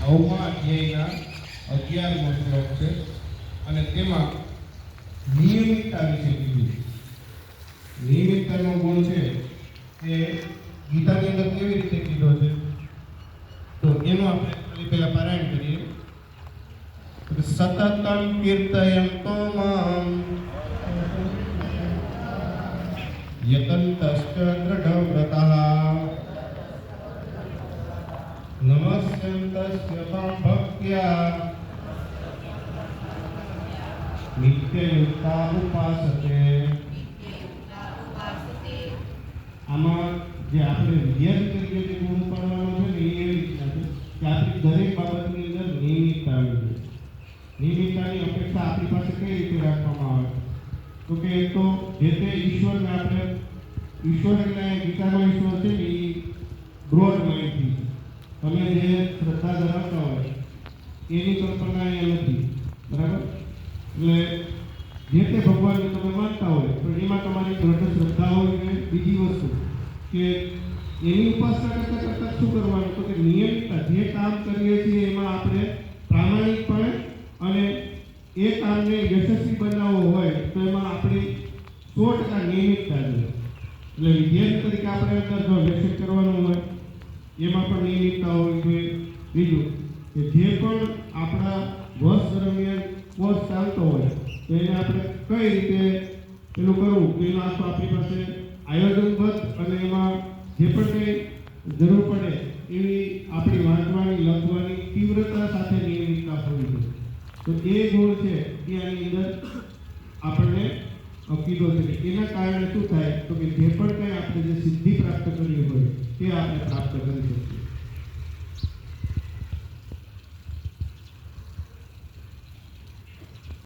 9મા અધ્યાયના 11મો શ્લોક છે અને તેમાં નિયમિતતા વિશે કીધું છે. નિયમિતતાનો ગુણ છે એ ગીતાની અંદર કેવી રીતે કીધો છે તો એનું આપણે ખાલી પહેલા પારાયણ કરીએ. સતતમ કીર્તયંતો મામ યતંતશ્ચ દૃઢવ્રતઃ નમસ્યંતસ્ય માં ભક્ત્યા નિત્યયુક્તા ઉપાસતે. આમાં જે આપણે રિયાઝ કરીએ જે ગુણ પાડવાનો છે ને એ રીતના છે કે આપણી દરેક બાબતની અંદર નિયમિતતા આવી જોઈએ. નિયમિતતાની અપેક્ષા આપણી પાસે કઈ રીતે રાખવામાં આવે તો કે તો જે તે ઈશ્વરને આપણે ઈશ્વર એટલે ગીતામાં ઈશ્વર છે ને એ બ્રોડ માઇન્ડથી તમે જે શ્રદ્ધા ધરાવતા હોય એની કલ્પના એ નથી, બરાબર? એટલે જે તે ભગવાનને તમે માનતા હોય તો એમાં તમારી દ્રઢ શ્રદ્ધા હોય કે બીજી વસ્તુ કે એની ઉપાસના કરતાં શું કરવાનું તો કે નિયમિતતા જે કામ કરીએ છીએ એમાં આપણે પ્રામાણિકપણે અને એ કામને યશસ્વી બનાવવો હોય તો એમાં આપણી 100% નિયમિતતા જોઈએ. એટલે વિદ્યાર્થી તરીકે આપણે અંદર જો લેક્ચર કરવાનું હોય એમાં પણ નિયમિતતા હોવી જોઈએ. બીજું કે જે પણ આપણા વર્ષ દરમિયાન કોર્સ ચાલતો હોય તો એને આપણે કઈ રીતે પેલું કરવું તો એનો આખો આપણી પાસે આયોજનબદ્ધ અને એમાં જે પણ કંઈ જરૂર પડે એવી આપણી વાંચવાની લખવાની તીવ્રતા સાથે નિયમિતતા હોવી જોઈએ. તો એ ગુણ છે એ આની અંદર આપણને કીધો છે. એના કારણે શું થાય તો કે જે પણ કંઈ આપણે જે સિદ્ધિ પ્રાપ્ત કરવી હોય તે આપણે પ્રાપ્ત કરી શકીએ.